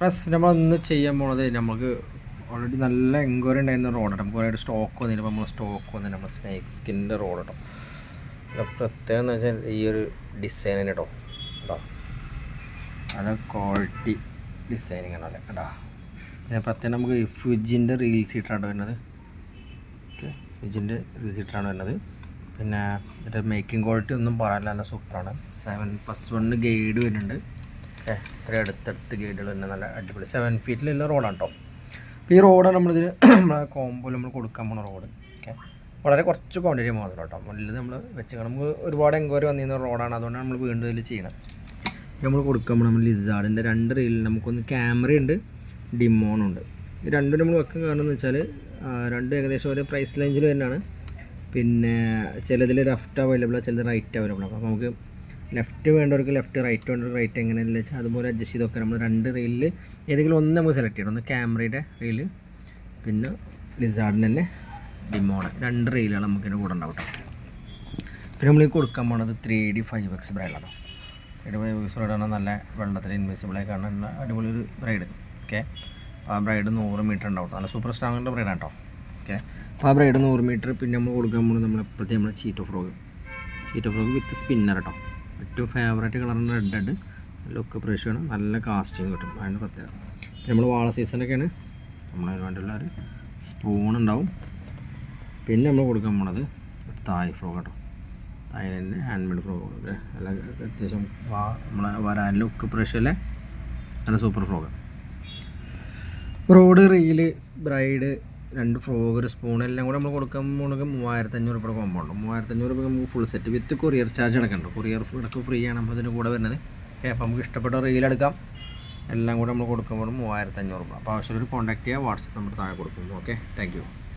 First നമ്മളൊന്ന് ചെയ്യാൻ പോണത് നമുക്ക് ഓൾറെഡി നല്ല എൻക്വയറി ഉണ്ടായിരുന്ന റോഡാണ്. നമുക്ക് കുറേ സ്റ്റോക്ക് വന്നിട്ട് നമ്മൾ സ്റ്റോക്ക് വന്നിട്ട് നമ്മൾ സ്നേക്ക് സ്കിൻ്റെ റോഡ് കേട്ടോ. പ്രത്യേകം എന്ന് വെച്ചാൽ ഈ ഒരു ഡിസൈൻ കേട്ടോ കേട്ടോ നല്ല ക്വാളിറ്റി ഡിസൈനിങ് ആണ് അല്ലേ കേട്ടോ. പിന്നെ പ്രത്യേകം നമുക്ക് ഫ്രിഡ്ജിൻ്റെ റീൽ സീറ്ററാണ് വരുന്നത്. ഓക്കെ, ഫ്രിഡ്ജിൻ്റെ റീൽ സീറ്ററാണ് വരുന്നത്. പിന്നെ ഇതിൻ്റെ മേക്കിംഗ് ക്വാളിറ്റി ഒന്നും പറയാനില്ല, നല്ല സൂപ്പറാണ്. 7+1 ഗൈഡ് വരുന്നുണ്ട്. ഓക്കെ, ഇത്രയും അടുത്തടുത്ത് ഗൈഡുകൾ തന്നെ നല്ല അടിപൊളി 7 ഫീറ്റിലുള്ള റോഡാണ് കേട്ടോ. അപ്പോൾ ഈ റോഡാണ് നമ്മളിതിന് നമ്മളെ കോമ്പോയിൽ നമ്മൾ കൊടുക്കാൻ പോകുന്ന റോഡ്. ഓക്കെ, വളരെ കുറച്ച് ക്വാണ്ടിറ്റി മാത്രം കേട്ടോ. മുന്നിൽ നമ്മൾ വെച്ച് നമുക്ക് ഒരുപാട് എൻക്വയറി വന്നിരുന്ന റോഡാണ്, അതുകൊണ്ടാണ് നമ്മൾ വീണ്ടും ഇതിൽ ചെയ്യണം. നമ്മൾ കൊടുക്കുമ്പോൾ നമ്മൾ ലിസാർഡിൻ്റെ 2 റീലിൽ നമുക്കൊന്ന് ക്യാമറയുണ്ട്, ഡിമോണുണ്ട്. ഈ രണ്ടും നമ്മൾ വെക്കാൻ കാരണം എന്ന് വെച്ചാൽ രണ്ടും ഏകദേശം ഒരു പ്രൈസ് റേഞ്ചിൽ തന്നെയാണ്. പിന്നെ ചിലതിൽ ലെഫ്റ്റ് അവൈലബിൾ ആണ്, ചിലത് റൈറ്റ് അവൈലബിൾ ആണ്. അപ്പോൾ നമുക്ക് ലെഫ്റ്റ് വേണ്ടവർക്ക് ലെഫ്റ്റ്, റൈറ്റ് വേണ്ടവർക്ക് റൈറ്റ് എങ്ങനെയാണെന്ന് വെച്ചാൽ അതുപോലെ അഡ്ജസ്റ്റ് ചെയ്തൊക്കെ നമ്മൾ 2 റീലിൽ ഏതെങ്കിലും ഒന്ന് നമുക്ക് സെലക്ട് ചെയ്യണം. ഒന്ന് ക്യാമറയുടെ റീല്, പിന്നെ ലിസാർഡിന് തന്നെ ഡിമോണ്, 2 റീലുകൾ നമുക്കിതിൻ്റെ കൂടെ ഉണ്ടാവും. പിന്നെ നമ്മൾ കൊടുക്കാൻ പോകുന്നത് 3D 5X ബ്രൈഡാണ്. 3D 5X ബ്രൈഡാണ് നല്ല വെള്ളത്തിൽ ഇൻവിസിബിളായി കാണുന്ന അടിപൊളി ഒരു ബ്രൈഡ്. ഓക്കെ, ആ ബ്രൈഡ് 100 മീറ്റർ ഉണ്ടാവും, നല്ല സൂപ്പർ സ്ട്രോങ്ങിൻ്റെ ബ്രൈഡാണ് കേട്ടോ. ഓക്കെ, അപ്പോൾ ആ ബ്രൈഡ് 100 മീറ്റർ. പിന്നെ നമ്മൾ കൊടുക്കാൻ പോകുന്നത് നമ്മളെപ്പോഴത്തെ നമ്മൾ ചീറ്റോ ഫ്രോഗ് വിത്ത് സ്പിന്നർ കേട്ടോ. ഏറ്റവും ഫേവറേറ്റ് കളറിന് റെഡ് ലുക്ക് പ്രേഷാണ്, നല്ല കാസ്റ്റിങ് കിട്ടും, അതിൻ്റെ പ്രത്യേകത. നമ്മൾ വാള സീസണൊക്കെയാണ് നമ്മളതിന് വേണ്ടിയുള്ള ഒരു സ്പൂൺ ഉണ്ടാവും. പിന്നെ നമ്മൾ കൊടുക്കാൻ പോണത് തായ് ഫ്രോഗ് കേട്ടോ. തായ്ലൻഡിൻ്റെ ഹാൻഡ് മെയ്ഡ് ഫ്രോഗ്. ഓക്കെ, നല്ല അത്യാവശ്യം നമ്മളെ വരാൻ ലുക്ക് പ്രേഷല്ലേ നല്ല super frog. Road, reel, bride, 2 frog, ഒരു സ്പൂൺ എല്ലാം കൂടെ നമ്മൾ കൊടുക്കാൻ പോകുന്നത് 3500 രൂപയുടെ കോമ്പോ ഉണ്ട്. 3500 രൂപ നമുക്ക് full set with courier charge അടക്കണ്ടോ. കൊറിയർ ഇടയ്ക്ക് ഫ്രീ ആണ് നമ്മൾ ഇതിൻ്റെ കൂടെ വരുന്നത്. ഓക്കെ, അപ്പോൾ നമുക്ക് ഇഷ്ടപ്പെട്ട റീലെടുക്കാം. എല്ലാം കൂടെ നമ്മൾ കൊടുക്കുമ്പോൾ 3500 രൂപ. അപ്പോൾ ആവശ്യമുള്ളൊരു കോൺടാക്ട് ചെയ്യുക, വാട്സപ്പ് നമ്പർ താഴെ കൊടുക്കും. Okay, thank you.